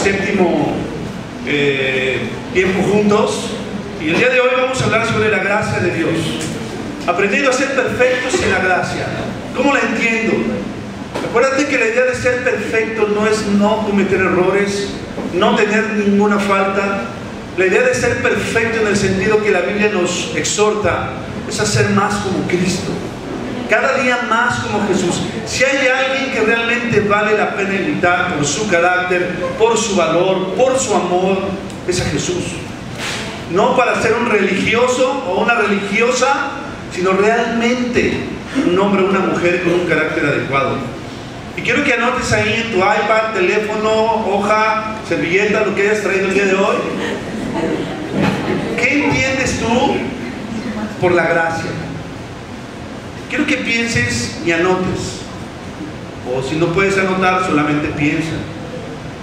séptimo tiempo juntos, y el día de hoy vamos a hablar sobre la gracia de Dios, aprendiendo a ser perfectos en la gracia. ¿Cómo la entiendo? Acuérdate que la idea de ser perfecto no es no cometer errores, no tener ninguna falta. La idea de ser perfecto en el sentido que la Biblia nos exhorta es a ser más como Cristo, cada día más como Jesús. Si hay alguien que realmente vale la pena imitar por su carácter, por su valor, por su amor, es a Jesús. No para ser un religioso o una religiosa, sino realmente un hombre o una mujer con un carácter adecuado. Y quiero que anotes ahí en tu iPad, teléfono, hoja, servilleta, lo que hayas traído el día de hoy. ¿Qué entiendes tú por la gracia? Quiero que pienses y anotes. O si no puedes anotar, solamente piensa.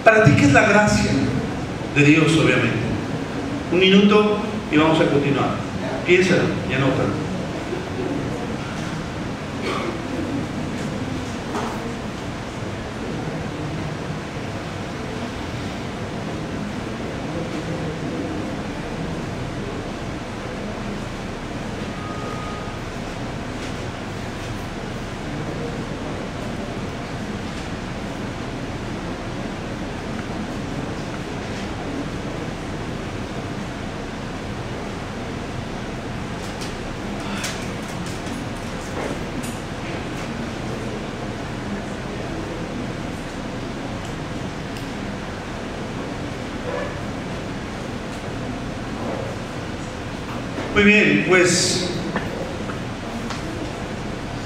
Para ti, ¿qué es la gracia de Dios, obviamente? Un minuto y vamos a continuar. Piensa y anota. Muy bien, pues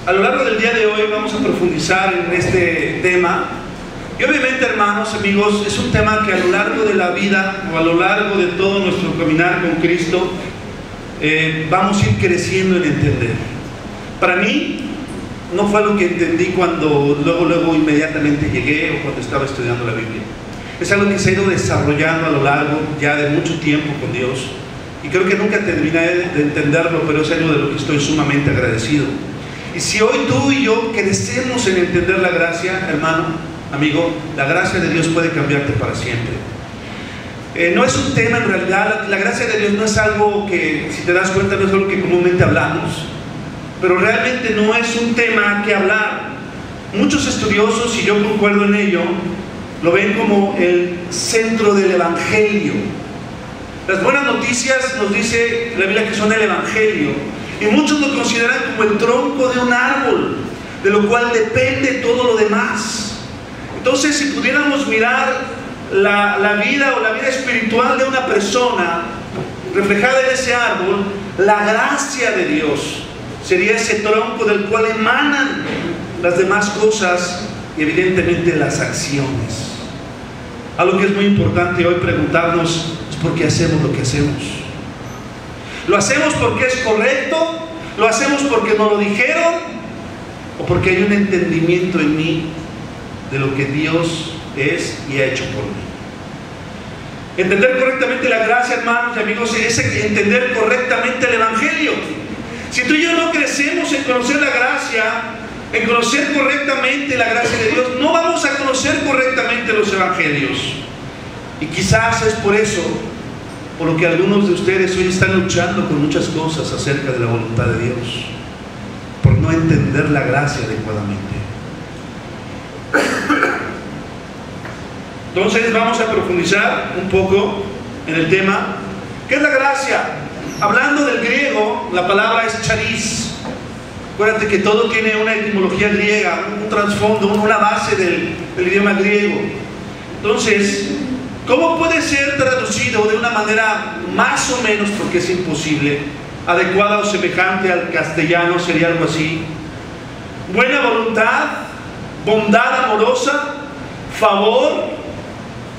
a lo largo del día de hoy vamos a profundizar en este tema. Y obviamente, hermanos, amigos, es un tema que a lo largo de la vida o a lo largo de todo nuestro caminar con Cristo vamos a ir creciendo en entender. Para mí no fue algo que entendí cuando luego inmediatamente llegué o cuando estaba estudiando la Biblia. Es algo que se ha ido desarrollando a lo largo ya de mucho tiempo con Dios. Y creo que nunca terminaré de entenderlo, pero es algo de lo que estoy sumamente agradecido. Y si hoy tú y yo crecemos en entender la gracia, hermano, amigo, la gracia de Dios puede cambiarte para siempre. No es un tema en realidad, la gracia de Dios no es algo que, si te das cuenta, no es algo que comúnmente hablamos. Pero realmente no es un tema que hablar. Muchos estudiosos, y yo concuerdo en ello, lo ven como el centro del Evangelio. Las buenas noticias nos dice la Biblia que son el Evangelio, y muchos lo consideran como el tronco de un árbol, de lo cual depende todo lo demás. Entonces, si pudiéramos mirar la vida o la vida espiritual de una persona reflejada en ese árbol, la gracia de Dios sería ese tronco del cual emanan las demás cosas y evidentemente las acciones. Algo que es muy importante hoy preguntarnos: ¿por qué hacemos lo que hacemos? ¿Lo hacemos porque es correcto? ¿Lo hacemos porque nos lo dijeron? ¿O porque hay un entendimiento en mí de lo que Dios es y ha hecho por mí? Entender correctamente la gracia, hermanos y amigos, es entender correctamente el Evangelio. Si tú y yo no crecemos en conocer la gracia, en conocer correctamente la gracia de Dios, no vamos a conocer correctamente los Evangelios. Y quizás es por eso por lo que algunos de ustedes hoy están luchando con muchas cosas acerca de la voluntad de Dios, por no entender la gracia adecuadamente. Entonces vamos a profundizar un poco en el tema. ¿Qué es la gracia? Hablando del griego, la palabra es charis. Acuérdate que todo tiene una etimología griega, un trasfondo, una base del idioma griego. Entonces, ¿cómo puede ser traducido de una manera más o menos, porque es imposible, adecuada o semejante al castellano? Sería algo así: buena voluntad, bondad amorosa, favor,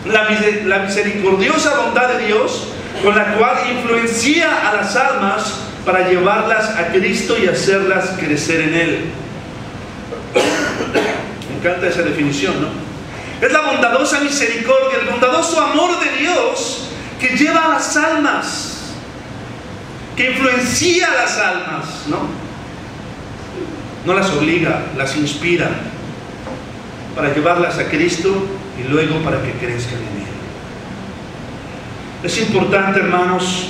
la misericordiosa bondad de Dios, con la cual influencia a las almas para llevarlas a Cristo y hacerlas crecer en Él. Me encanta esa definición, ¿no? Es la bondadosa misericordia, el bondadoso amor de Dios que lleva a las almas, que influencia a las almas, ¿no? No las obliga, las inspira para llevarlas a Cristo y luego para que crezcan en Él. Es importante, hermanos,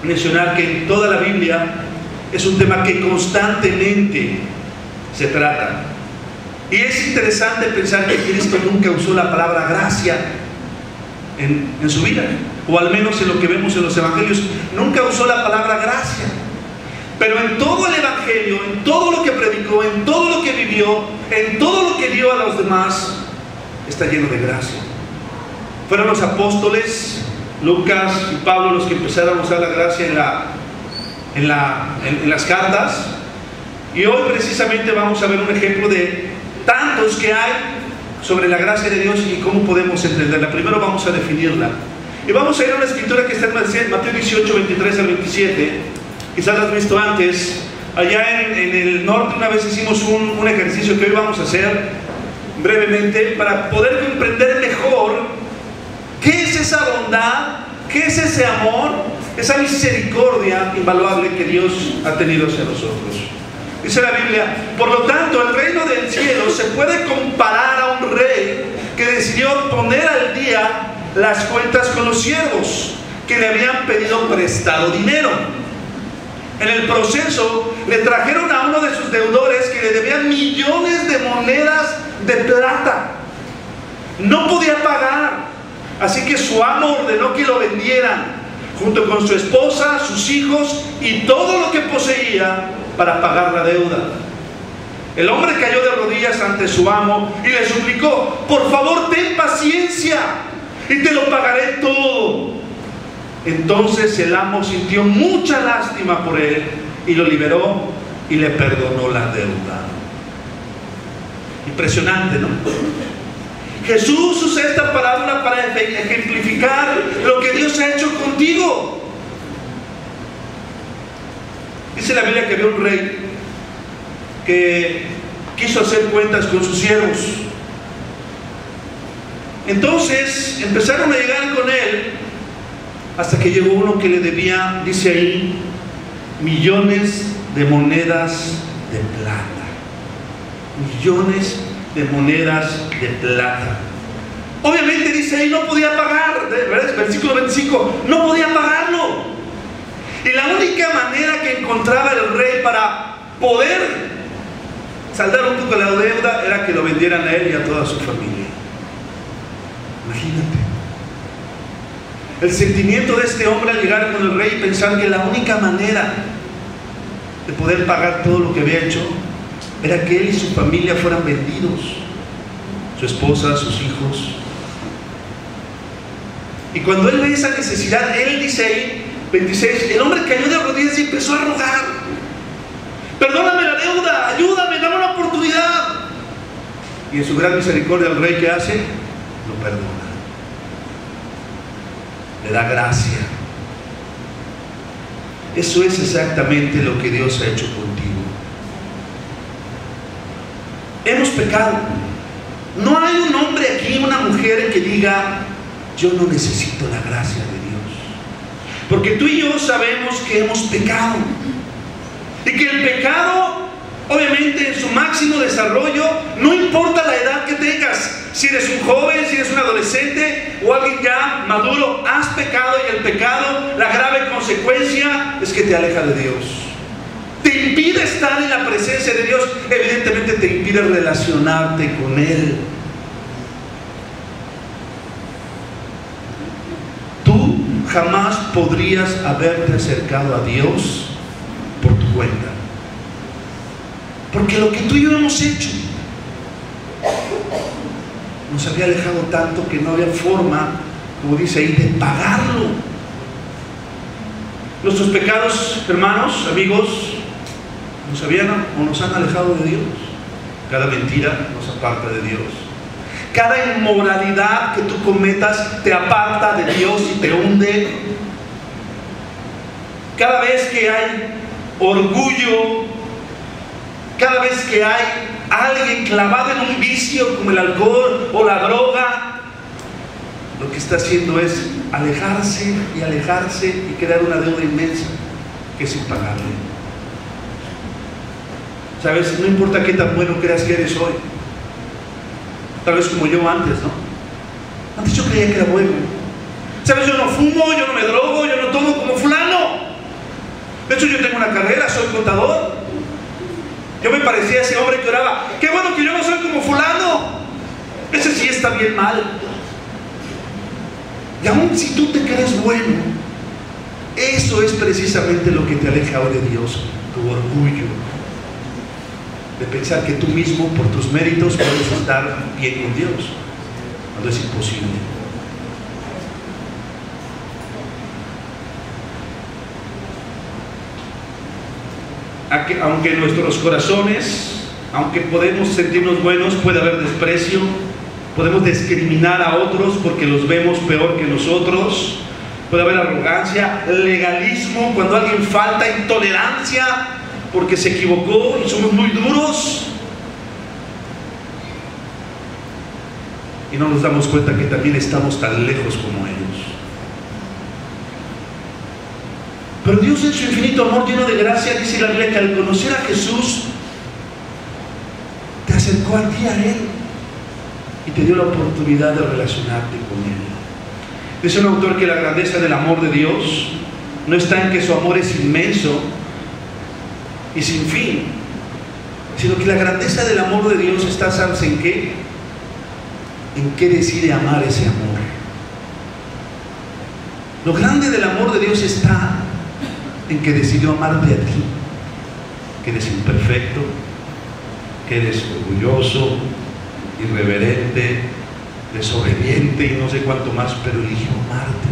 mencionar que en toda la Biblia es un tema que constantemente se trata. Y es interesante pensar que Cristo nunca usó la palabra gracia en su vida, o al menos en lo que vemos en los evangelios, nunca usó la palabra gracia. Pero en todo el evangelio, en todo lo que predicó, en todo lo que vivió, en todo lo que dio a los demás, está lleno de gracia. Fueron los apóstoles Lucas y Pablo los que empezaron a usar la gracia en las cartas, y hoy precisamente vamos a ver un ejemplo de tantos que hay sobre la gracia de Dios y cómo podemos entenderla. Primero vamos a definirla, y vamos a ir a una escritura que está en Mateo 18, 23 al 27. Quizás la has visto antes. Allá en el norte una vez hicimos un ejercicio que hoy vamos a hacer brevemente para poder comprender mejor qué es esa bondad, qué es ese amor, esa misericordia invaluable que Dios ha tenido hacia nosotros. Dice la Biblia: por lo tanto, el reino del cielo se puede comparar a un rey que decidió poner al día las cuentas con los siervos que le habían pedido prestado dinero. En el proceso le trajeron a uno de sus deudores que le debían millones de monedas de plata. No podía pagar, así que su amo ordenó que lo vendieran junto con su esposa, sus hijos y todo lo que poseía para pagar la deuda. El hombre cayó de rodillas ante su amo y le suplicó: por favor, ten paciencia y te lo pagaré todo. Entonces el amo sintió mucha lástima por él y lo liberó y le perdonó la deuda. Impresionante, ¿no? Jesús usa esta parábola para ejemplificar lo que Dios ha hecho contigo. Dice la Biblia que había un rey que quiso hacer cuentas con sus siervos. Entonces empezaron a llegar con él, hasta que llegó uno que le debía, dice ahí, millones de monedas de plata. Millones de monedas de plata. Obviamente dice ahí, no podía pagar, ¿verdad? Versículo 25, no podía pagarlo. Y la única manera que encontraba el rey para poder saldar un poco la deuda era que lo vendieran a él y a toda su familia. Imagínate el sentimiento de este hombre al llegar con el rey y pensar que la única manera de poder pagar todo lo que había hecho era que él y su familia fueran vendidos, su esposa, sus hijos. Y cuando él ve esa necesidad, él dice ahí, 26, el hombre cayó de rodillas y empezó a rogar: perdóname la deuda, ayúdame, dame una oportunidad. Y en su gran misericordia el rey, ¿qué hace? Lo perdona, le da gracia. Eso es exactamente lo que Dios ha hecho contigo. Hemos pecado. No hay un hombre aquí, una mujer que diga: yo no necesito la gracia de Dios. Porque tú y yo sabemos que hemos pecado. Y que el pecado, obviamente en su máximo desarrollo, no importa la edad que tengas. Si eres un joven, si eres un adolescente o alguien ya maduro, has pecado, y el pecado, la grave consecuencia es que te aleja de Dios. Te impide estar en la presencia de Dios. Evidentemente te impide relacionarte con Él. Tú jamás podrías haberte acercado a Dios por tu cuenta. Porque lo que tú y yo hemos hecho nos había alejado tanto que no había forma, como dice ahí, de pagarlo. Nuestros pecados, hermanos, amigos, nos han alejado de Dios. Cada mentira nos aparta de Dios. Cada inmoralidad que tú cometas te aparta de Dios y te hunde. Cada vez que hay orgullo, cada vez que hay alguien clavado en un vicio como el alcohol o la droga, lo que está haciendo es alejarse y crear una deuda inmensa que es impagable. ¿Sabes? No importa qué tan bueno creas que eres hoy. Tal vez como yo antes, ¿no? Antes yo creía que era bueno. ¿Sabes? Yo no fumo, yo no me drogo, yo no tomo como fulano. De hecho, yo tengo una carrera, soy contador. Yo me parecía a ese hombre que oraba, qué bueno que yo no soy como fulano. Ese sí está bien mal. Y aún si tú te crees bueno, eso es precisamente lo que te aleja hoy de Dios, tu orgullo, de pensar que tú mismo por tus méritos puedes estar bien con Dios, cuando es imposible. Aunque en nuestros corazones, aunque podemos sentirnos buenos, puede haber desprecio, podemos discriminar a otros porque los vemos peor que nosotros, puede haber arrogancia, legalismo cuando alguien falta, intolerancia porque se equivocó y somos muy duros y no nos damos cuenta que también estamos tan lejos como ellos. Pero Dios, en su infinito amor lleno de gracia, dice la Biblia que al conocer a Jesús te acercó a ti, a Él, y te dio la oportunidad de relacionarte con Él. Dice un autor que la grandeza del amor de Dios no está en que su amor es inmenso y sin fin, sino que la grandeza del amor de Dios está, ¿sabes en qué? En qué decide amar ese amor. Lo grande del amor de Dios está en que decidió amarte a ti, que eres imperfecto, que eres orgulloso, irreverente, desobediente y no sé cuánto más, pero eligió amarte.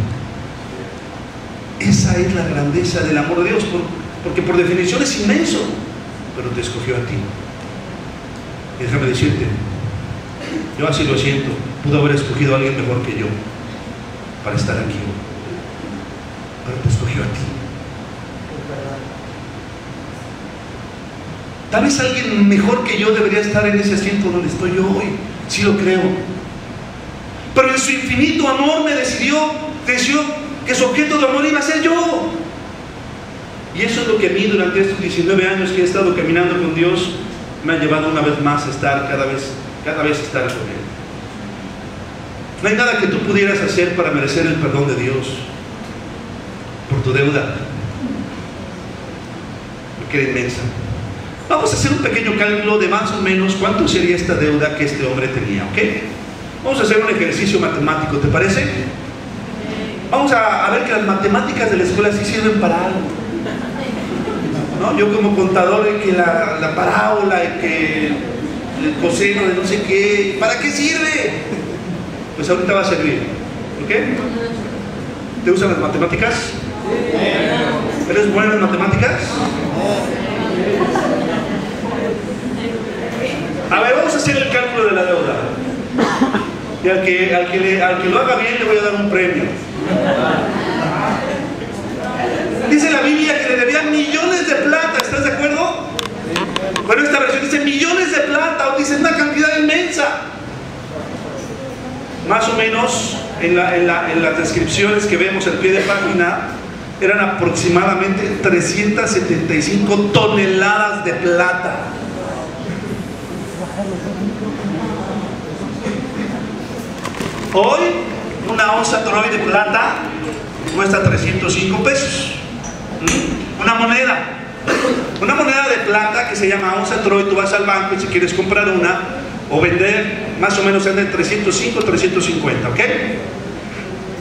Esa es la grandeza del amor de Dios, porque por definición es inmenso, pero te escogió a ti. Y déjame decirte, yo así lo siento, pudo haber escogido a alguien mejor que yo para estar aquí, pero te escogió a ti. Tal vez alguien mejor que yo debería estar en ese asiento donde estoy yo hoy, sí lo creo. Pero en su infinito amor me decidió que su objeto de amor iba a ser yo. Y eso es lo que a mí durante estos 19 años que he estado caminando con Dios me ha llevado una vez más a estar cada vez estar con Él. No hay nada que tú pudieras hacer para merecer el perdón de Dios por tu deuda, porque era inmensa. Vamos a hacer un pequeño cálculo de más o menos cuánto sería esta deuda que este hombre tenía, ¿ok? Vamos a hacer un ejercicio matemático, ¿te parece? Vamos a ver que las matemáticas de la escuela sí sirven para algo, ¿no? Yo como contador, que la parábola, que el coseno de no sé qué, ¿para qué sirve? Pues ahorita va a servir, ¿ok? ¿Te usan las matemáticas? ¿Eres bueno en matemáticas? A ver, vamos a hacer el cálculo de la deuda. Y al que lo haga bien le voy a dar un premio. Dice la Biblia que le debían millones de plata, ¿estás de acuerdo? Bueno, esta versión dice millones de plata, o dice una cantidad inmensa. Más o menos en las descripciones que vemos al pie de página, eran aproximadamente 375 toneladas de plata. Hoy una onza Troy de plata cuesta 305 pesos. Una moneda de plata que se llama onza Troy. Tú vas al banco y si quieres comprar una o vender, más o menos anda en 305, 350, ¿ok?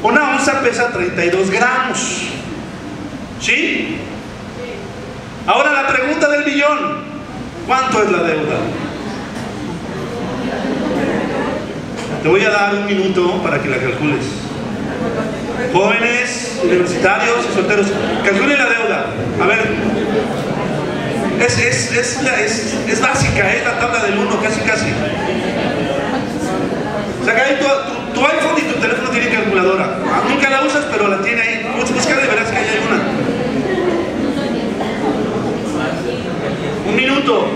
Una onza pesa 32 gramos. ¿Sí? Ahora la pregunta del millón: ¿cuánto es la deuda? Te voy a dar un minuto para que la calcules. Jóvenes, universitarios y solteros, calculen la deuda. A ver, es básica, es la tabla del 1, casi. Saca ahí tu iPhone y tu teléfono tiene calculadora. Nunca la usas, pero la tiene ahí. Busca de veras que ahí hay una. Un minuto.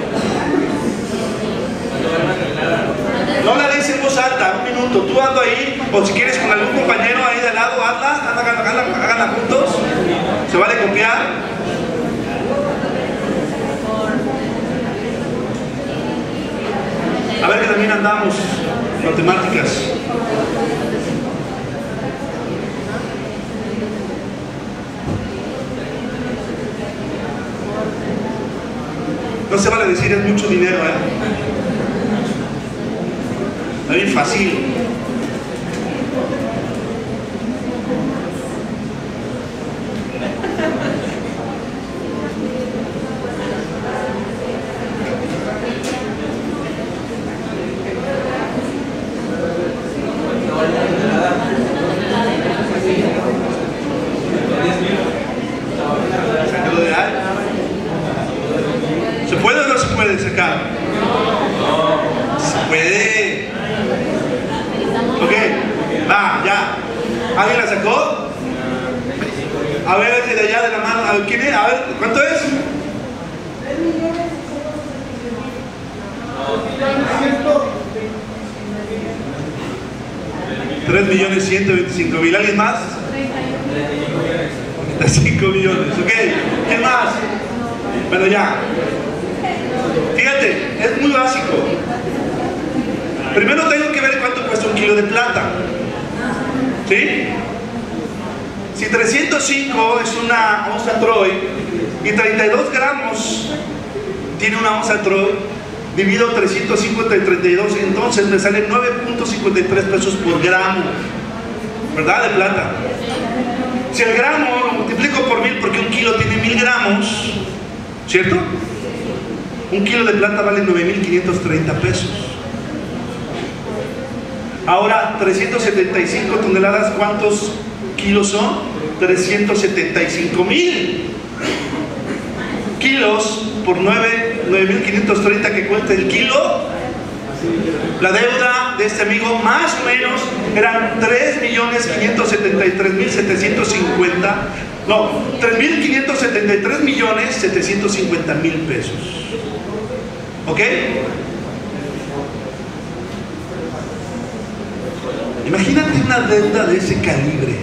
No la dices en voz alta, un minuto. Tú hazlo ahí, o si quieres con algún compañero ahí de al lado, háganla juntos. Se vale copiar. A ver que también andamos matemáticas. No se vale decir es mucho dinero, Es bien fácil. ¿Se puede o no se puede sacar? Se puede. Ok, va, ya. ¿Alguien la sacó? A ver, de allá de la mano. A ver, ¿quién es? A ver, ¿cuánto es? 3.125.000. ¿Alguien más? 35 millones. Ok, ¿quién más? Bueno, ya. Fíjate, es muy básico. Primero tengo que ver cuánto cuesta un kilo de plata. ¿Sí? Si 305 es una onza Troy y 32 gramos tiene una onza Troy, divido 305 entre 32, entonces me sale 9.53 pesos por gramo, ¿verdad? De plata. Si el gramo lo multiplico por 1000, porque un kilo tiene 1000 gramos, ¿cierto? Un kilo de plata vale 9.530 pesos. Ahora, 375 toneladas, ¿cuántos kilos son? 375.000 kilos por 9.530 que cuesta el kilo. La deuda de este amigo más o menos eran 3.573.750, no, 3.573.750.000 pesos. ¿Ok? Imagínate una deuda de ese calibre.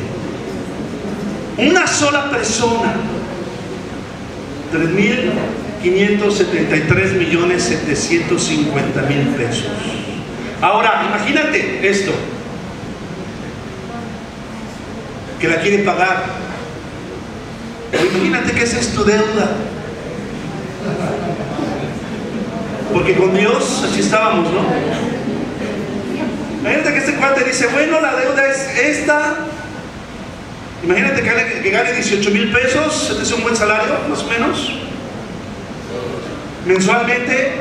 Una sola persona. 3.573.750.000 pesos. Ahora, imagínate esto. Que la quiere pagar. Pero imagínate que esa es tu deuda. Porque con Dios así estábamos, ¿no? Imagínate que este cuate dice, bueno, la deuda es esta. Imagínate que gane 18,000 pesos, este es un buen salario, más o menos, mensualmente.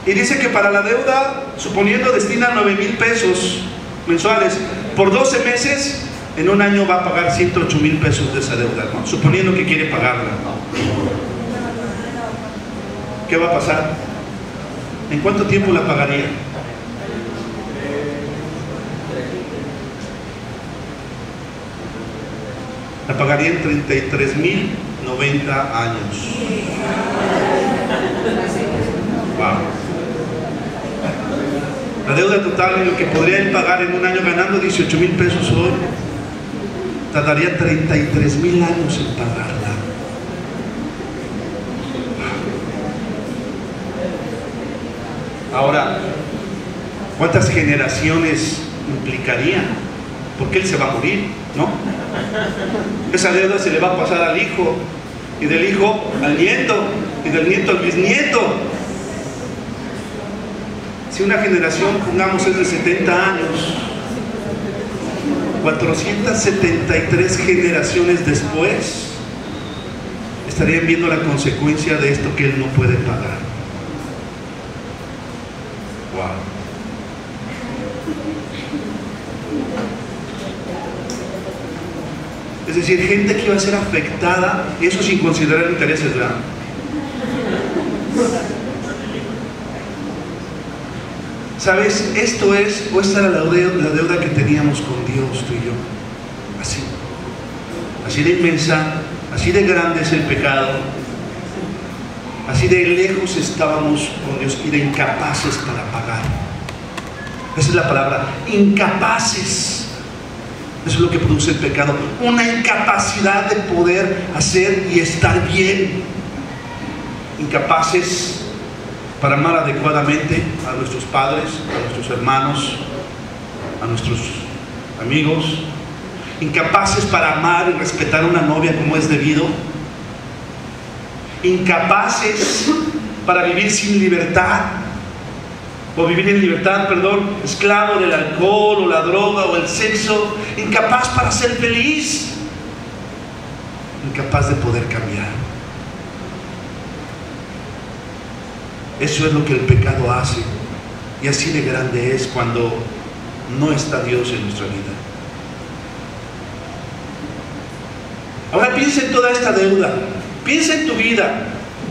Y dice que para la deuda, suponiendo destina 9,000 pesos mensuales, por 12 meses, en un año va a pagar 108,000 pesos de esa deuda, ¿no? Suponiendo que quiere pagarla. ¿Qué va a pasar? ¿En cuánto tiempo la pagaría? La pagaría en 33,090 años. Wow. La deuda total en lo que podría él pagar en un año ganando 18,000 pesos hoy, tardaría 33,000 años en pagarla. Ahora, ¿cuántas generaciones implicaría? Porque él se va a morir, ¿no? Esa deuda se le va a pasar al hijo, y del hijo al nieto, y del nieto al bisnieto. Si una generación, pongamos, es de 70 años, 473 generaciones después estarían viendo la consecuencia de esto que él no puede pagar. Wow. Es decir, gente que iba a ser afectada, y eso sin considerar intereses, ¿verdad? ¿Sabes? Esto es, o esta era la deuda que teníamos con Dios, tú y yo. Así de inmensa, así de grande es el pecado, así de lejos estábamos con Dios y de incapaces para pagar. Esa es la palabra, incapaces. Eso es lo que produce el pecado, una incapacidad de poder hacer y estar bien. Incapaces para amar adecuadamente a nuestros padres, a nuestros hermanos, a nuestros amigos. Incapaces para amar y respetar a una novia como es debido. Incapaces para vivir sin libertad, o vivir en libertad, perdón, esclavo del alcohol o la droga o el sexo, incapaz para ser feliz, incapaz de poder cambiar. Eso es lo que el pecado hace, y así de grande es cuando no está Dios en nuestra vida. Ahora piensa en toda esta deuda, piensa en tu vida,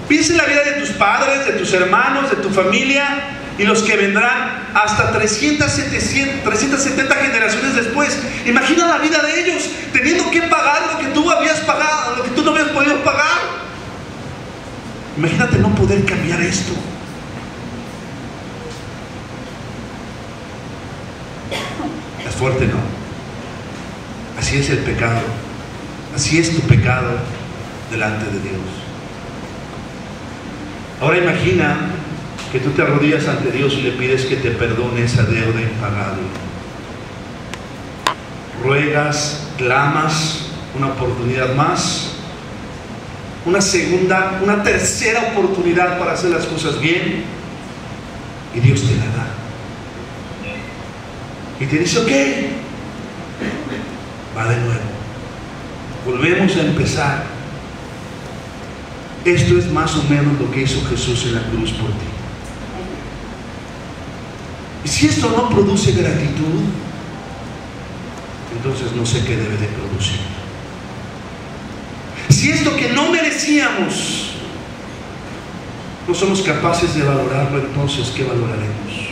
piensa en la vida de tus padres, de tus hermanos, de tu familia y los que vendrán hasta 370 generaciones después. Imagina la vida de ellos teniendo que pagar lo que tú habías pagado, lo que tú no habías podido pagar. Imagínate no poder cambiar esto. Es fuerte, ¿no? Así es el pecado. Así es tu pecado delante de Dios. Ahora imagina que tú te arrodillas ante Dios y le pides que te perdone esa deuda impagable. Ruegas, clamas una oportunidad más, una segunda, una tercera oportunidad para hacer las cosas bien, y Dios te la da. Y te dice, ok, va de nuevo. Volvemos a empezar. Esto es más o menos lo que hizo Jesús en la cruz por ti. Y si esto no produce gratitud, entonces no sé qué debe de producir. Si esto que no merecíamos no somos capaces de valorarlo, entonces ¿qué valoraremos?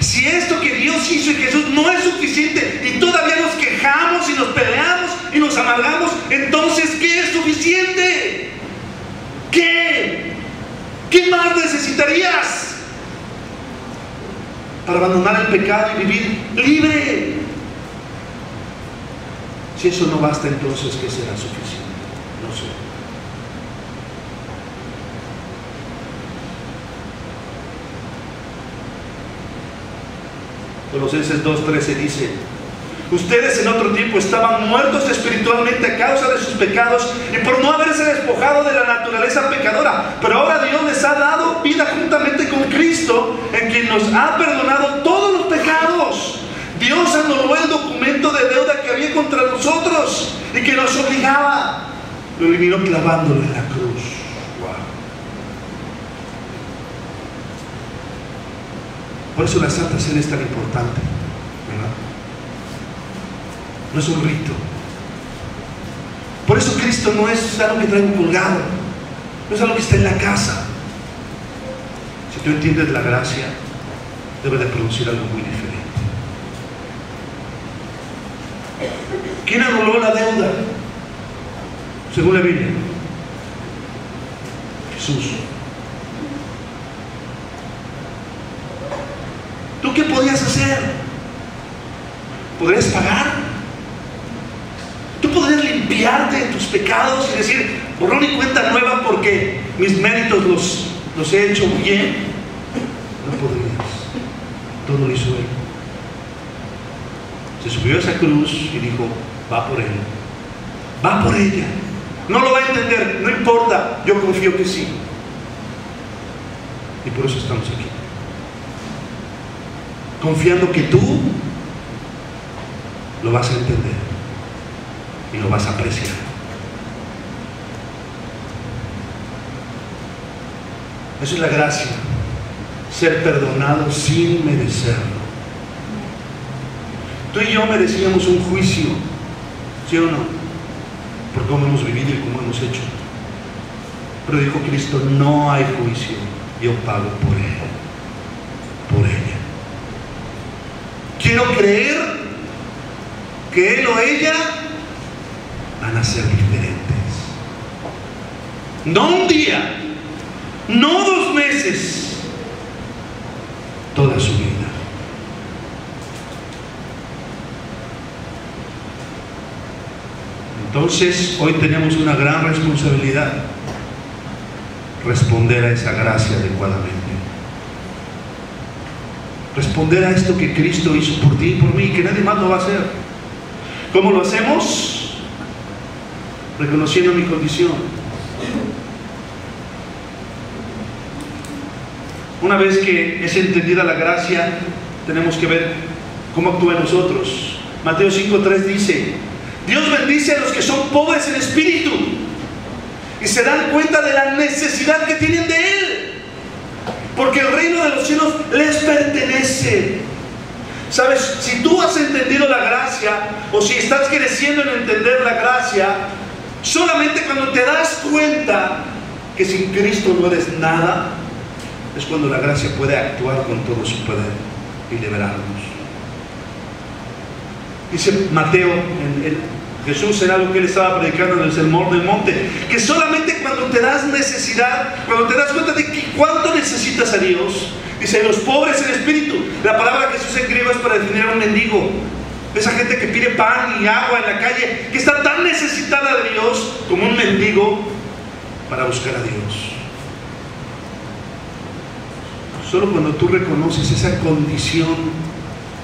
Si esto que Dios hizo en Jesús no es suficiente y todavía nos quejamos y nos peleamos y nos amargamos, entonces ¿qué es suficiente? ¿Qué? ¿Qué más necesitarías para abandonar el pecado y vivir libre? Si eso no basta, entonces ¿qué será suficiente? No sé. Colosenses 2:13 dice: ustedes en otro tiempo estaban muertos espiritualmente a causa de sus pecados y por no haberse despojado de la naturaleza pecadora, pero ahora Dios les ha dado vida juntamente con Cristo, en quien nos ha perdonado todos los pecados. Dios anuló el documento de deuda que había contra nosotros y que nos obligaba, lo eliminó clavándolo en la cruz. Por eso la Santa Cena es tan importante, ¿verdad? No es un rito. Por eso Cristo no es algo que traigo colgado, no es algo que está en la casa. Si tú entiendes la gracia, debe de producir algo muy diferente. ¿Quién anuló la deuda? Según la Biblia, Jesús. ¿Tú qué podías hacer? ¿Podrías pagar? ¿Tú podrías limpiarte de tus pecados y decir, borrón y cuenta nueva porque mis méritos los he hecho bien? No podrías. Todo lo hizo Él. Se subió a esa cruz y dijo, va por Él, va por ella. No lo va a entender, no importa, yo confío que sí. Y por eso estamos aquí, confiando que tú lo vas a entender y lo vas a apreciar. Eso es la gracia, ser perdonado sin merecerlo. Tú y yo merecíamos un juicio, ¿sí o no? Por cómo hemos vivido y cómo hemos hecho. Pero dijo Cristo, no hay juicio, yo pago por él, por ella. Quiero creer que él o ella van a ser diferentes. No un día, no 2 meses, toda su vida. Entonces, hoy tenemos una gran responsabilidad: responder a esa gracia adecuadamente. Responder a esto que Cristo hizo por ti y por mí, que nadie más lo va a hacer. ¿Cómo lo hacemos? Reconociendo mi condición. Una vez que es entendida la gracia, tenemos que ver cómo actúa en nosotros. Mateo 5:3 dice: Dios bendice a los que son pobres en espíritu y se dan cuenta de la necesidad que tienen de Él, porque el reino de los cielos les pertenece. Sabes, si tú has entendido la gracia, o si estás creciendo en entender la gracia, solamente cuando te das cuenta que sin Cristo no eres nada, es cuando la gracia puede actuar con todo su poder y liberarnos. Dice Mateo, Jesús, en algo que él estaba predicando en el Sermón del Monte, que solamente cuando te das necesidad, cuando te das cuenta de que cuánto necesitas a Dios, dice, los pobres en espíritu. La palabra que se usa en griego es para definir a un mendigo, esa gente que pide pan y agua en la calle, que está tan necesitada de Dios como un mendigo para buscar a Dios. Solo cuando tú reconoces esa condición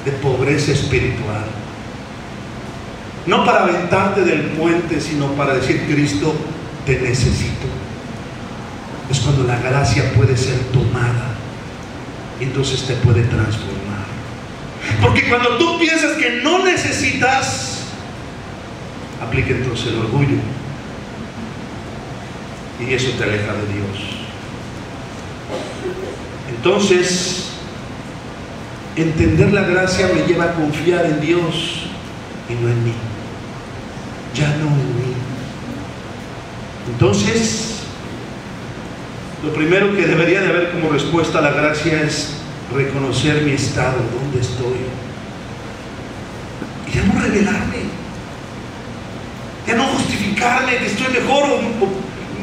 de pobreza espiritual, no para aventarte del puente, sino para decir: Cristo, te necesito, es cuando la gracia puede ser tomada y entonces te puede transformar. Porque cuando tú piensas que no necesitas, aplica entonces el orgullo y eso te aleja de Dios. Entonces, entender la gracia me lleva a confiar en Dios y no en mí, ya no en mí. Entonces, lo primero que debería de haber como respuesta a la gracia es reconocer mi estado, dónde estoy, y ya no rebelarme, ya no justificarme que estoy mejor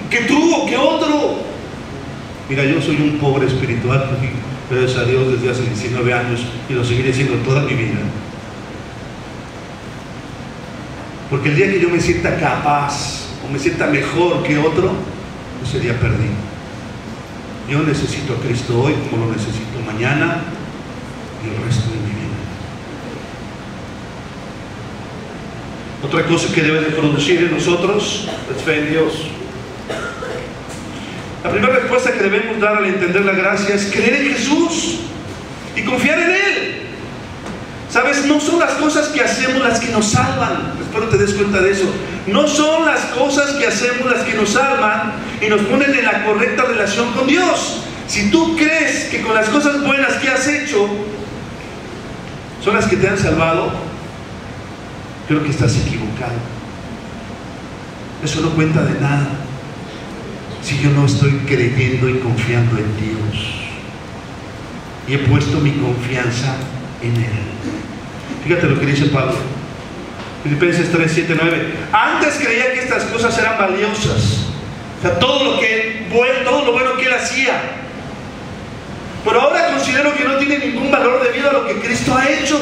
que tú o que otro. Mira, yo soy un pobre espiritual, gracias a Dios, desde hace 19 años, y lo seguiré siendo toda mi vida. Porque el día que yo me sienta capaz o me sienta mejor que otro, ese día perdí. Yo necesito a Cristo hoy como lo necesito mañana y el resto de mi vida. Otra cosa que debe de producir en nosotros es fe en Dios. La primera respuesta que debemos dar al entender la gracia es creer en Jesús y confiar en Él. ¿Sabes? No son las cosas que hacemos las que nos salvan. Espero te des cuenta de eso. No son las cosas que hacemos las que nos salvan y nos ponen en la correcta relación con Dios. Si tú crees que con las cosas buenas que has hecho son las que te han salvado, creo que estás equivocado. Eso no cuenta de nada si yo no estoy creyendo y confiando en Dios y he puesto mi confianza en Él. Fíjate lo que dice Pablo, Filipenses 3, 7, 9. Antes creía que estas cosas eran valiosas, o sea, todo lo bueno que Él hacía, pero ahora considero que no tiene ningún valor debido a lo que Cristo ha hecho.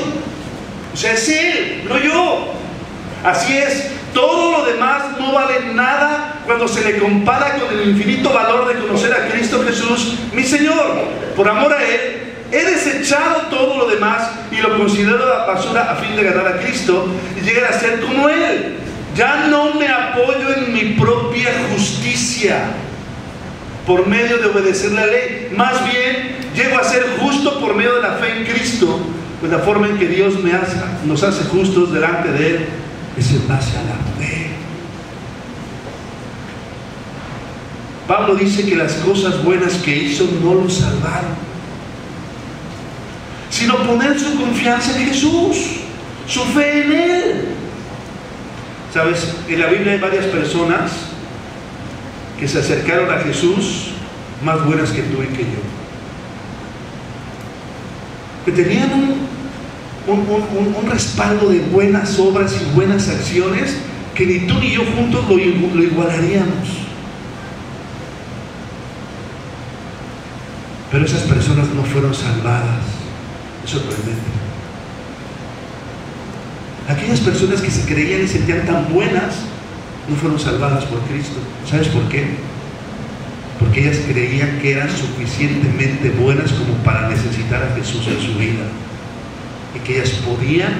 O sea, es Él, no yo. Así es, todo lo demás no vale nada cuando se le compara con el infinito valor de conocer a Cristo Jesús, mi Señor. Por amor a Él, he desechado todo lo demás y lo considero basura a fin de ganar a Cristo y llegar a ser como Él. Ya no me apoyo en mi propia justicia por medio de obedecer la ley. Más bien, llego a ser justo por medio de la fe en Cristo, pues la forma en que Dios nos hace justos delante de Él es en base a la fe. Pablo dice que las cosas buenas que hizo no lo salvaron, sino poner su confianza en Jesús, su fe en Él. ¿Sabes? En la Biblia hay varias personas que se acercaron a Jesús más buenas que tú y que yo, que tenían un respaldo de buenas obras y buenas acciones que ni tú ni yo juntos lo igualaríamos. Pero esas personas no fueron salvadas. Es sorprendente. Aquellas personas que se creían y sentían tan buenas no fueron salvadas por Cristo. ¿Sabes por qué? Porque ellas creían que eran suficientemente buenas como para necesitar a Jesús en su vida, y que ellas podían,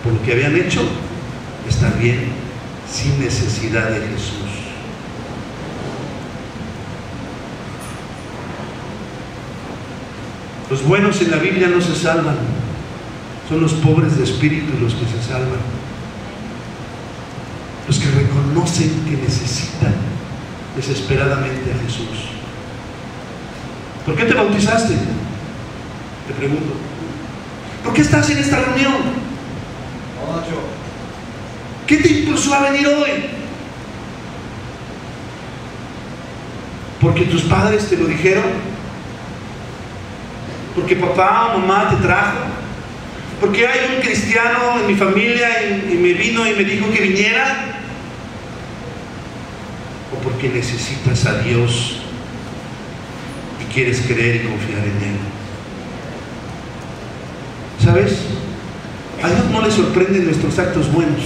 por lo que habían hecho, estar bien sin necesidad de Jesús. Los buenos en la Biblia no se salvan, son los pobres de espíritu los que se salvan, los que reconocen que necesitan desesperadamente a Jesús. ¿Por qué te bautizaste? Te pregunto. ¿Por qué estás en esta reunión? ¿Qué te impulsó a venir hoy? ¿Porque tus padres te lo dijeron? ¿Porque papá o mamá te trajo? ¿Porque hay un cristiano en mi familia y me vino y me dijo que viniera? ¿O porque necesitas a Dios y quieres creer y confiar en Él? ¿Sabes? A Dios no le sorprenden nuestros actos buenos.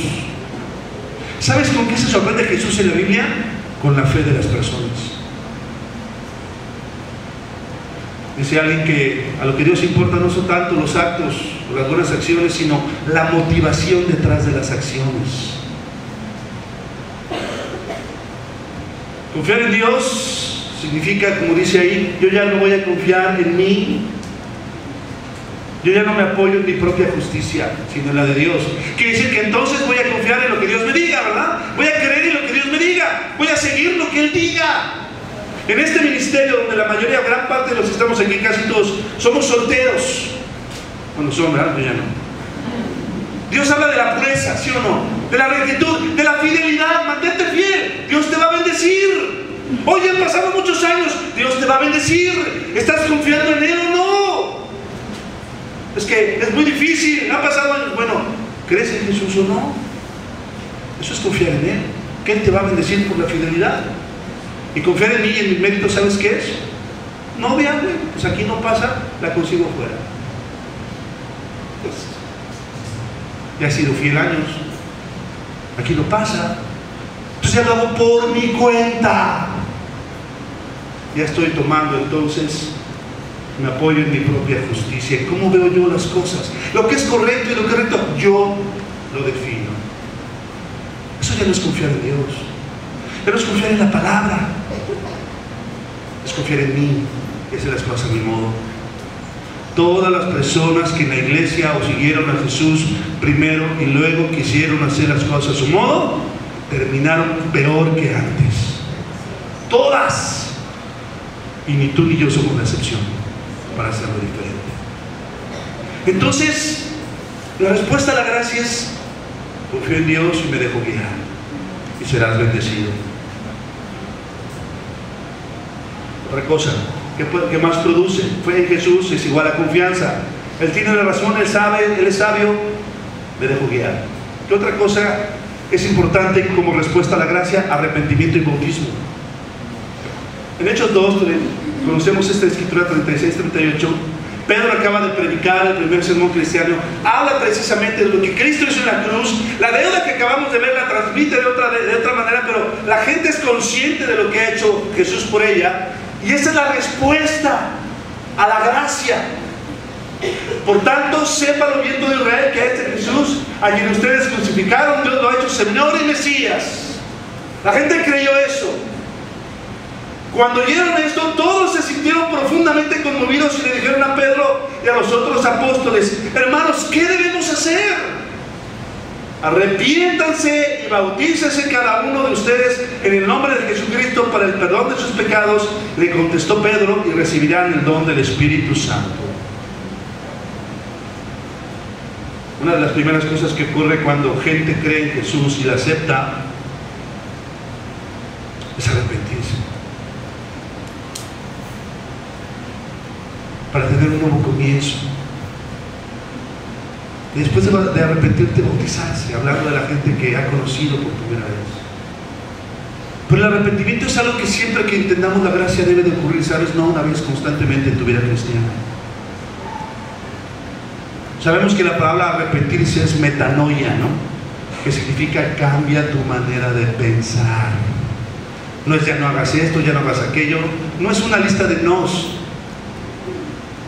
¿Sabes con qué se sorprende Jesús en la Biblia? Con la fe de las personas. Dice alguien que a lo que Dios importa no son tanto los actos o las buenas acciones, sino la motivación detrás de las acciones. Confiar en Dios significa, como dice ahí, yo ya no voy a confiar en mí. Yo ya no me apoyo en mi propia justicia, sino en la de Dios. Quiere decir que entonces voy a confiar en lo que Dios me diga, ¿verdad? Voy a creer en lo que Dios me diga. Voy a seguir lo que Él diga. En este ministerio, donde la mayoría, gran parte de los que estamos aquí, casi todos, somos solteros. Bueno, son, ¿verdad? Yo ya no. Dios habla de la pureza, ¿sí o no? De la rectitud, de la fidelidad. Mantente fiel. Dios te va a bendecir. Hoy han pasado muchos años. Dios te va a bendecir. ¿Estás confiando en Él o no? Es que es muy difícil, ha pasado años. Bueno, ¿crees en Jesús o no? Eso es confiar en Él, que Él te va a bendecir por la fidelidad. Y confiar en mí y en mis méritos, ¿sabes qué es? Novia, güey, pues aquí no pasa, la consigo fuera. Pues, ya he sido fiel años, aquí no pasa, entonces ya lo hago por mi cuenta. Ya estoy tomando entonces, me apoyo en mi propia justicia. ¿Cómo veo yo las cosas? Lo que es correcto y lo que es recto, yo lo defino. Eso ya no es confiar en Dios. Ya no es confiar en la palabra. Es confiar en mí y hacer las cosas a mi modo. Todas las personas que en la iglesia o siguieron a Jesús primero y luego quisieron hacer las cosas a su modo, terminaron peor que antes. Todas. Y ni tú ni yo somos la excepción para hacerlo diferente. Entonces, la respuesta a la gracia es: confío en Dios y me dejo guiar, y serás bendecido. Otra cosa, ¿qué más produce? Fe en Jesús es igual a confianza. Él tiene la razón, Él sabe, Él es sabio, me dejo guiar. ¿Qué otra cosa es importante como respuesta a la gracia? Arrepentimiento y bautismo. En Hechos 2, conocemos esta escritura 36-38. Pedro acaba de predicar el primer sermón cristiano. Habla precisamente de lo que Cristo hizo en la cruz. La deuda que acabamos de ver la transmite de otra manera, pero la gente es consciente de lo que ha hecho Jesús por ella. Y esa es la respuesta a la gracia. Por tanto, sépanlo bien todo Israel, que este Jesús, a quien ustedes crucificaron, Dios lo ha hecho Señor y Mesías. La gente creyó eso. Cuando oyeron esto, todos se sintieron profundamente conmovidos y le dijeron a Pedro y a los otros apóstoles: hermanos, ¿qué debemos hacer? Arrepiéntanse y bautícese cada uno de ustedes en el nombre de Jesucristo para el perdón de sus pecados, le contestó Pedro, y recibirán el don del Espíritu Santo. Una de las primeras cosas que ocurre cuando gente cree en Jesús y la acepta es arrepentirse, para tener un nuevo comienzo. Y después de arrepentirte, bautizarse, hablando de la gente que ha conocido por primera vez. Pero el arrepentimiento es algo que siempre que entendamos la gracia debe de ocurrir, ¿sabes? No una vez constantemente en tu vida cristiana. Sabemos que la palabra arrepentirse es metanoia, ¿no? Que significa cambia tu manera de pensar. No es ya no hagas esto, ya no hagas aquello. No es una lista de nos.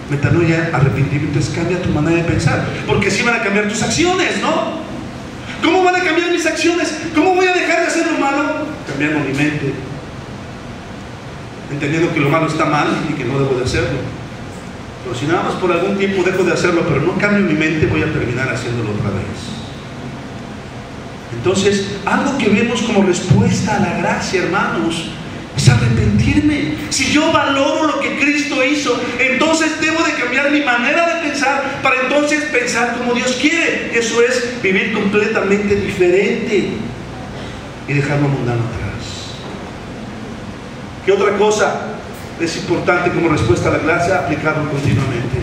Metanoia, arrepentimiento, es cambia tu manera de pensar, porque así van a cambiar tus acciones, ¿no? ¿Cómo van a cambiar mis acciones? ¿Cómo voy a dejar de hacer lo malo? Cambiando mi mente, entendiendo que lo malo está mal y que no debo de hacerlo. Pero si nada más por algún tiempo dejo de hacerlo, pero no cambio mi mente, voy a terminar haciéndolo otra vez. Entonces, algo que vemos como respuesta a la gracia, hermanos, es arrepentirme. Si yo valoro lo que Cristo hizo, entonces debo de cambiar mi manera de pensar para entonces pensar como Dios quiere. Eso es vivir completamente diferente y dejar lo mundano atrás. ¿Qué otra cosa es importante como respuesta a la gracia? Aplicarlo continuamente.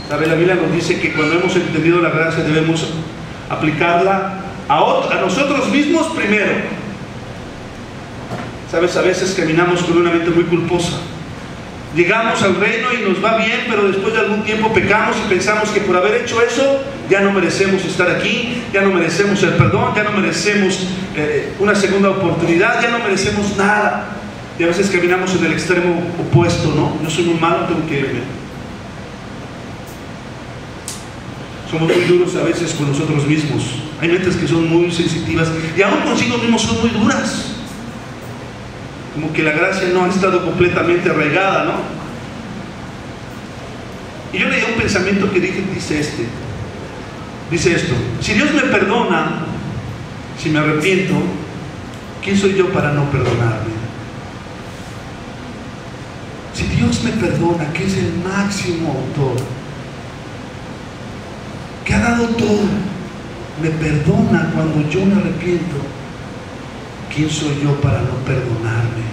¿Sabe? La Biblia nos dice que cuando hemos entendido la gracia debemos aplicarla a nosotros mismos primero. ¿Sabes? A veces caminamos con una mente muy culposa. Llegamos al reino y nos va bien, pero después de algún tiempo pecamos y pensamos que por haber hecho eso ya no merecemos estar aquí, ya no merecemos el perdón, ya no merecemos una segunda oportunidad, ya no merecemos nada. Y a veces caminamos en el extremo opuesto, ¿no? Yo soy muy malo, tengo que irme. Somos muy duros a veces con nosotros mismos. Hay mentes que son muy sensitivas y aún consigo mismos son muy duras. Como que la gracia no ha estado completamente arraigada, ¿no? Y yo leí un pensamiento que dice esto: si Dios me perdona, si me arrepiento, ¿quién soy yo para no perdonarme? Si Dios me perdona, que es el máximo autor, que ha dado todo, me perdona cuando yo me arrepiento, ¿quién soy yo para no perdonarme?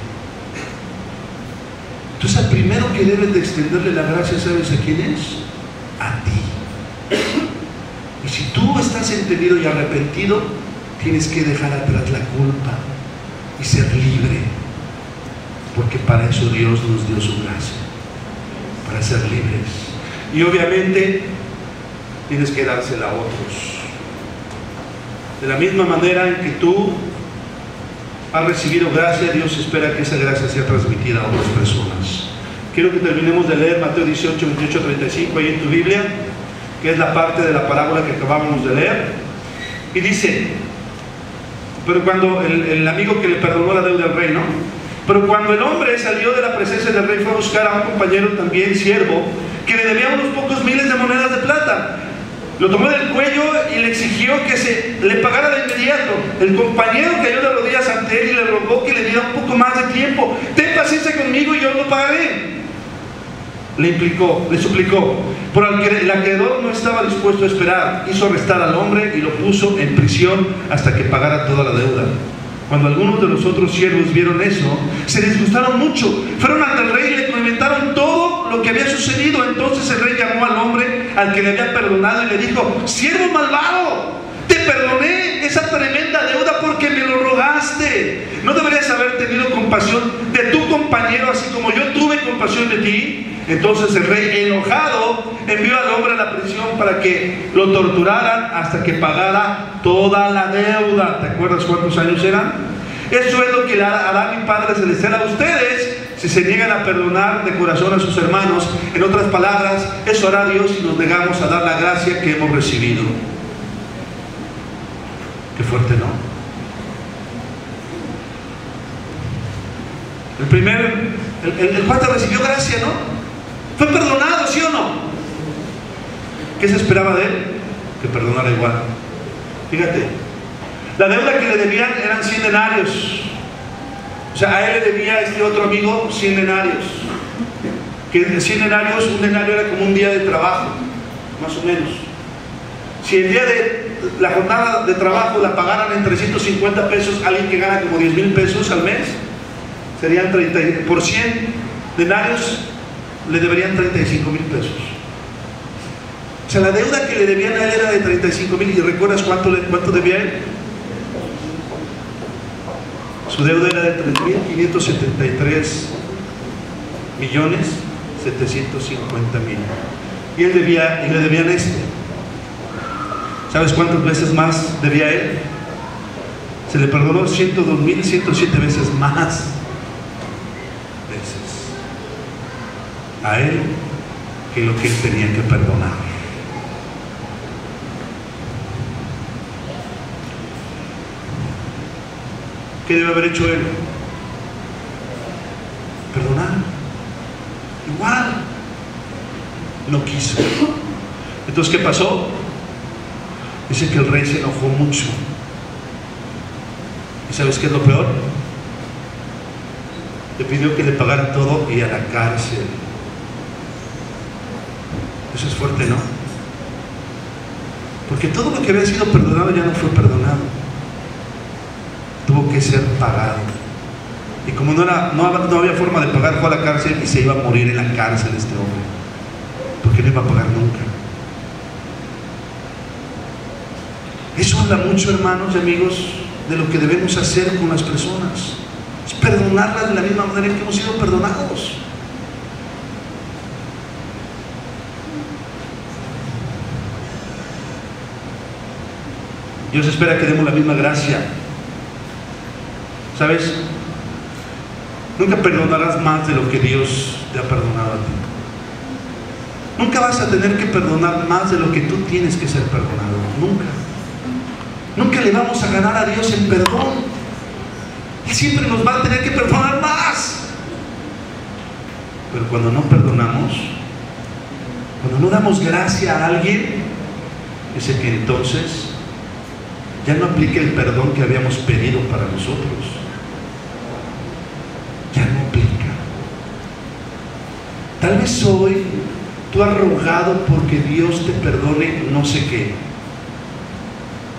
Entonces, al primero que debes de extenderle la gracia, ¿sabes a quién es? A ti. Y si tú estás entendido y arrepentido, tienes que dejar atrás la culpa y ser libre, porque para eso Dios nos dio su gracia, para ser libres. Y obviamente tienes que dársela a otros. De la misma manera en que tú has recibido gracia, Dios espera que esa gracia sea transmitida a otras personas. Quiero que terminemos de leer Mateo 18, 28, 35 ahí en tu Biblia, que es la parte de la parábola que acabamos de leer. Y dice: pero cuando el amigo que le perdonó la deuda al rey, ¿no? Pero cuando el hombre salió de la presencia del rey, fue a buscar a un compañero también siervo que le debía unos pocos miles de monedas de plata. Lo tomó del cuello y le exigió que se le pagara de inmediato. El compañero cayó de rodillas ante él y le rogó que le diera un poco más de tiempo. Ten paciencia conmigo y yo lo pagaré. Le suplicó. Pero el acreedor no estaba dispuesto a esperar. Hizo arrestar al hombre y lo puso en prisión hasta que pagara toda la deuda. Cuando algunos de los otros siervos vieron eso, se disgustaron mucho. Fueron ante el rey y le comentaron todo lo que había sucedido. Entonces el rey llamó al hombre al que le había perdonado y le dijo: siervo malvado, te perdoné esa tremenda deuda porque me lo rogaste. ¿No deberías haber tenido compasión de tu compañero así como yo tuve compasión de ti? Entonces el rey, enojado, envió al hombre a la prisión para que lo torturaran hasta que pagara toda la deuda. ¿Te acuerdas cuántos años eran? Eso es lo que le hará mi Padre Celestial a ustedes si se niegan a perdonar de corazón a sus hermanos. En otras palabras, eso hará Dios si nos negamos a dar la gracia que hemos recibido. Qué fuerte, ¿no? El cuate recibió gracia, ¿no? Fue perdonado, ¿sí o no? ¿Qué se esperaba de él? Que perdonara igual. Fíjate, la deuda que le debían eran 100 denarios. O sea, a él le debía a este otro amigo 100 denarios. Que 100 denarios, un denario era como un día de trabajo, más o menos. Si el día de la jornada de trabajo la pagaran en 350 pesos, alguien que gana como 10,000 pesos al mes, serían 30, por 100 denarios le deberían 35,000 pesos. O sea, la deuda que le debían a él era de 35,000. ¿Y recuerdas cuánto debía él? Su deuda era de 3,573,750,000. Y él debía, y le debían ¿Sabes cuántas veces más debía él? Se le perdonó 102,107 veces más a él que lo que él tenía que perdonar. ¿Qué debe haber hecho él? Perdonar. Igual, Entonces, ¿qué pasó? Dice que el rey se enojó mucho. ¿Y sabes qué es lo peor? Le pidió que le pagara todo y a la cárcel. Eso es fuerte, ¿no? Porque todo lo que había sido perdonado ya no fue perdonado. Tuvo que ser pagado. Y como no había forma de pagar, fue a la cárcel y se iba a morir en la cárcel este hombre. Porque no iba a pagar nunca. Eso habla mucho, hermanos y amigos, de lo que debemos hacer con las personas. Es perdonarlas de la misma manera en que hemos sido perdonados. Dios espera que demos la misma gracia. ¿Sabes? Nunca perdonarás más de lo que Dios te ha perdonado a ti. Nunca vas a tener que perdonar más de lo que tú tienes que ser perdonado. Nunca. Nunca le vamos a ganar a Dios en perdón. Él siempre nos va a tener que perdonar más. Pero cuando no perdonamos, cuando no damos gracia a alguien, dice que entonces ya no aplica el perdón que habíamos pedido para nosotros. Ya no aplica. Tal vez hoy tú has rogado porque Dios te perdone no sé qué.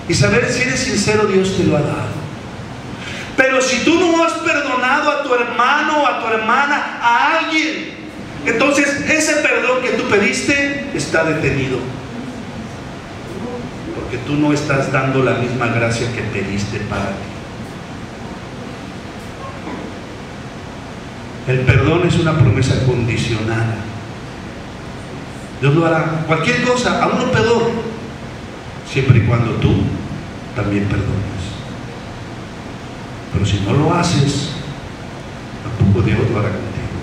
Y saber si eres sincero, Dios te lo ha dado. Pero si tú no has perdonado a tu hermano o a tu hermana, a alguien, entonces ese perdón que tú pediste está detenido. Porque tú no estás dando la misma gracia que pediste para ti. El perdón es una promesa condicionada. Dios lo hará. Cualquier cosa, aún lo peor, siempre y cuando tú también perdones. Pero si no lo haces, tampoco Dios lo hará contigo.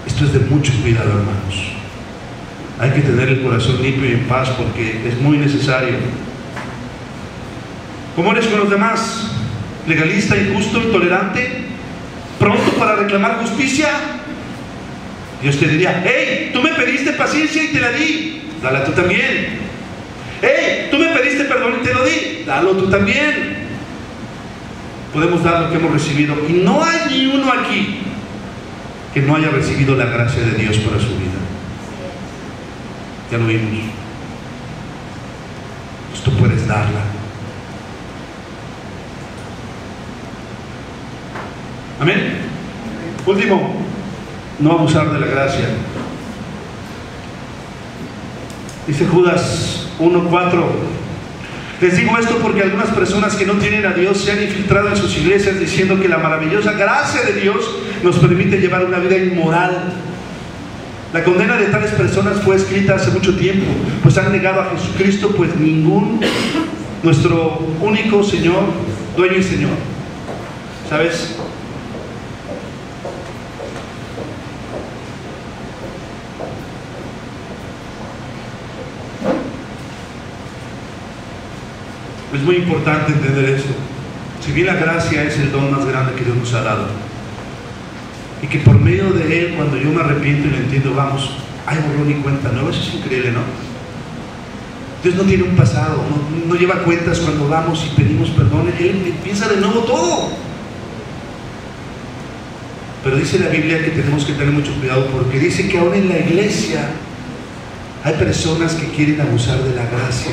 Esto es de mucho cuidado, hermanos. Hay que tener el corazón limpio y en paz porque es muy necesario. ¿Cómo eres con los demás? ¿Legalista, injusto, intolerante? ¿Pronto para reclamar justicia? Dios te diría: hey, tú me pediste paciencia y te la di, dala tú también. Hey, tú me pediste perdón y te lo di, dalo tú también. Podemos dar lo que hemos recibido y no hay ni uno aquí que no haya recibido la gracia de Dios para su vida. Ya lo vimos. Pues tú puedes darla. Amén. Último, no abusar de la gracia. Dice Judas 1:4: les digo esto porque algunas personas que no tienen a Dios se han infiltrado en sus iglesias diciendo que la maravillosa gracia de Dios nos permite llevar una vida inmoral. La condena de tales personas fue escrita hace mucho tiempo, pues han negado a Jesucristo, pues nuestro único Señor, dueño y Señor. ¿Sabes? Es muy importante entender esto. Si bien la gracia es el don más grande que Dios nos ha dado, y que por medio de Él, cuando yo me arrepiento y lo entiendo, vamos, hay borrón y cuenta nueva. Eso es increíble, ¿no? Dios no tiene un pasado, no lleva cuentas cuando vamos y pedimos perdón. Él empieza de nuevo todo. Pero dice la Biblia que tenemos que tener mucho cuidado, porque dice que ahora en la iglesia hay personas que quieren abusar de la gracia,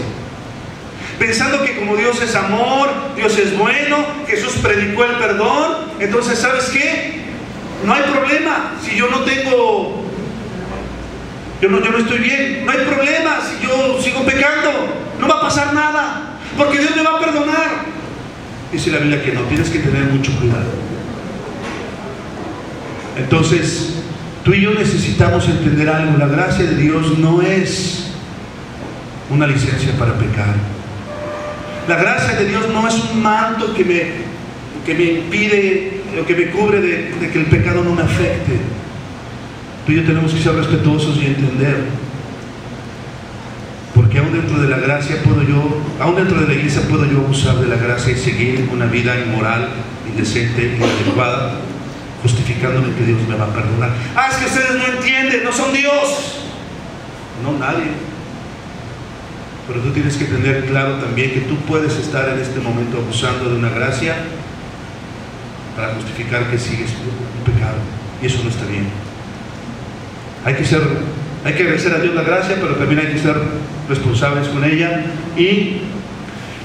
pensando que como Dios es amor, Dios es bueno, Jesús predicó el perdón, entonces ¿sabes qué? No hay problema si yo no tengo, yo no estoy bien, no hay problema si yo sigo pecando, no va a pasar nada, porque Dios me va a perdonar. Dice la Biblia que no, tienes que tener mucho cuidado. Entonces, tú y yo necesitamos entender algo. La gracia de Dios no es una licencia para pecar. La gracia de Dios no es un manto que me impide o que me cubre de que el pecado no me afecte. Tú y yo tenemos que ser respetuosos y entender, porque aún dentro de la gracia aún dentro de la iglesia puedo yo abusar de la gracia y seguir una vida inmoral, indecente, inadecuada, justificándome que Dios me va a perdonar. Es que ustedes no entienden, no son Dios. No, nadie. pero tú tienes que tener claro también que tú puedes estar en este momento abusando de una gracia para justificar que sigues un pecado, y eso no está bien. Hay que agradecer a Dios la gracia, pero también hay que ser responsables con ella. Y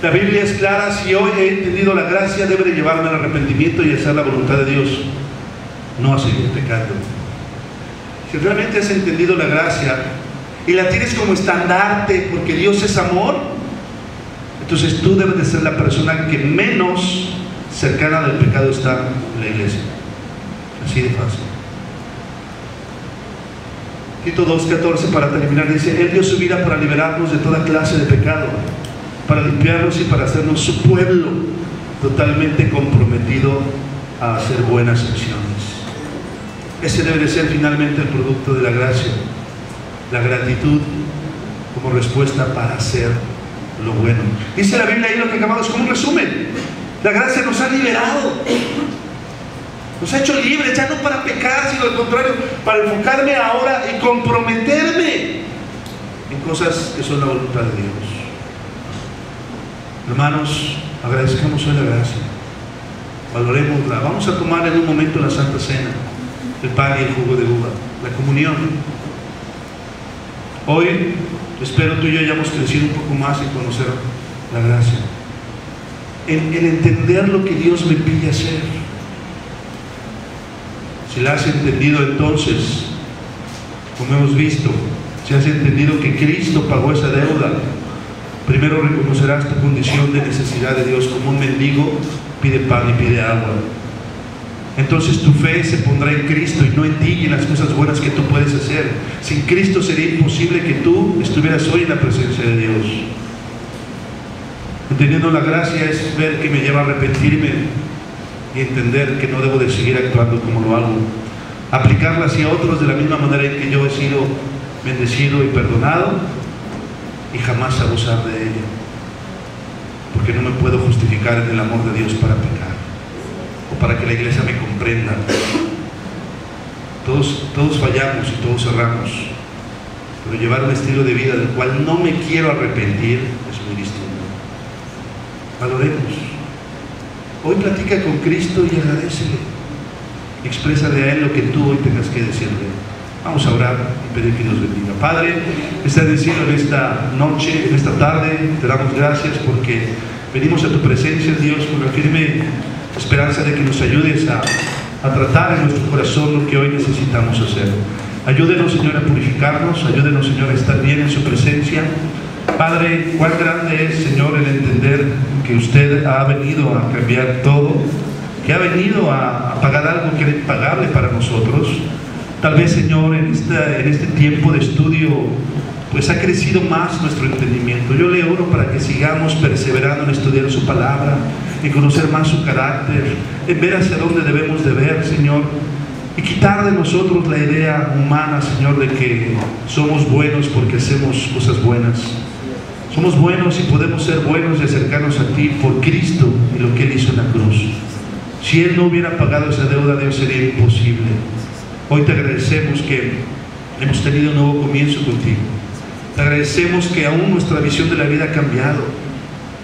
la Biblia es clara: si hoy he entendido la gracia, debe de llevarme al arrepentimiento y hacer la voluntad de Dios, no a seguir pecando. Si realmente has entendido la gracia y la tienes como estandarte porque Dios es amor, entonces tú debes de ser la persona que menos cercana del pecado está en la iglesia. Así de fácil. Tito 2:14, para terminar, dice: Él dio su vida para liberarnos de toda clase de pecado, para limpiarnos y para hacernos su pueblo, totalmente comprometido a hacer buenas acciones. Ese debe de ser finalmente el producto de la gracia, la gratitud como respuesta para hacer lo bueno. Dice la Biblia ahí, lo que acabamos como un resumen: la gracia nos ha liberado, nos ha hecho libres, ya no para pecar, sino al contrario, para enfocarme ahora y comprometerme en cosas que son la voluntad de Dios. Hermanos, agradezcamos hoy la gracia, valorémosla. Vamos a tomar en un momento la Santa Cena, el pan y el jugo de uva, la comunión. Hoy espero tú y yo hayamos crecido un poco más en conocer la gracia, en entender lo que Dios me pide hacer. Si la has entendido, entonces, como hemos visto, si has entendido que Cristo pagó esa deuda, primero reconocerás tu condición de necesidad de Dios. Como un mendigo pide pan y pide agua. Entonces tu fe se pondrá en Cristo y no en ti y en las cosas buenas que tú puedes hacer. Sin Cristo sería imposible que tú estuvieras hoy en la presencia de Dios. Entendiendo la gracia es ver que me lleva a arrepentirme y entender que no debo de seguir actuando como lo hago. Aplicarla hacia otros de la misma manera en que yo he sido bendecido y perdonado, y jamás abusar de ella, porque no me puedo justificar en el amor de Dios para pecar o para que la iglesia me comprenda. Todos fallamos y todos erramos, pero llevar un estilo de vida del cual no me quiero arrepentir es muy distinto. Valoremos. Hoy platica con Cristo y agradécele. Exprésale a Él lo que tú hoy tengas que decirle. Vamos a orar y pedir que Dios bendiga. Padre, te bendecido en esta noche, en esta tarde. Te damos gracias porque venimos a tu presencia, Dios, con la firme esperanza de que nos ayudes a tratar en nuestro corazón lo que hoy necesitamos hacer. Ayúdenos, Señor, a purificarnos. Ayúdenos, Señor, a estar bien en su presencia. Padre, cuán grande es, Señor, el entender que usted ha venido a cambiar todo, que ha venido a pagar algo que era impagable para nosotros. Tal vez, Señor, en este tiempo de estudio, pues ha crecido más nuestro entendimiento. Yo le oro para que sigamos perseverando en estudiar su palabra, en conocer más su carácter, en ver hacia dónde debemos de ver, Señor, y quitar de nosotros la idea humana, Señor, de que somos buenos porque hacemos cosas buenas. Somos buenos y podemos ser buenos y acercarnos a ti por Cristo y lo que Él hizo en la cruz. Si Él no hubiera pagado esa deuda, Dios, sería imposible. Hoy te agradecemos que hemos tenido un nuevo comienzo contigo. Te agradecemos que aún nuestra visión de la vida ha cambiado.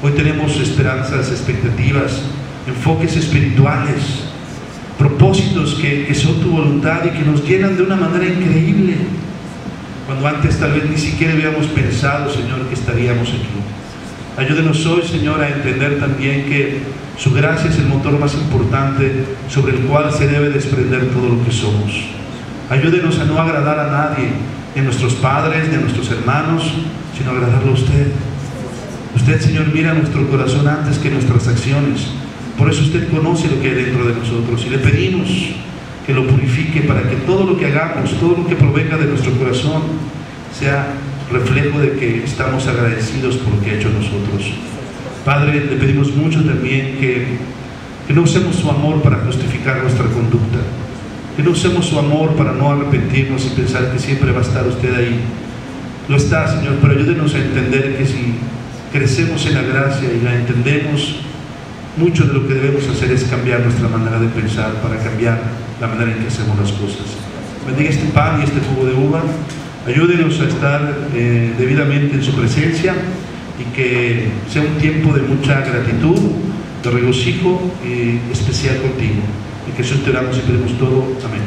Hoy tenemos esperanzas, expectativas, enfoques espirituales, propósitos que son tu voluntad y que nos llenan de una manera increíble, cuando antes tal vez ni siquiera habíamos pensado, Señor, que estaríamos aquí. Ayúdenos hoy, Señor, a entender también que su gracia es el motor más importante sobre el cual se debe desprender todo lo que somos. Ayúdenos a no agradar a nadie, ni a nuestros padres, ni a nuestros hermanos, sino agradarlo a usted. Usted, Señor, mira nuestro corazón antes que nuestras acciones. Por eso usted conoce lo que hay dentro de nosotros y le pedimos que lo purifique para que todo lo que hagamos, todo lo que provenga de nuestro corazón sea reflejo de que estamos agradecidos por lo que ha hecho nosotros. Padre, le pedimos mucho también que no usemos su amor para justificar nuestra conducta, que no usemos su amor para no arrepentirnos y pensar que siempre va a estar usted ahí. Lo está, Señor, pero ayúdenos a entender que si crecemos en la gracia y la entendemos, mucho de lo que debemos hacer es cambiar nuestra manera de pensar para cambiar la manera en que hacemos las cosas. Bendiga este pan y este jugo de uva. Ayúdenos a estar debidamente en su presencia. y que sea un tiempo de mucha gratitud, de regocijo especial contigo. En Jesús te oramos y pedimos todo. Amén.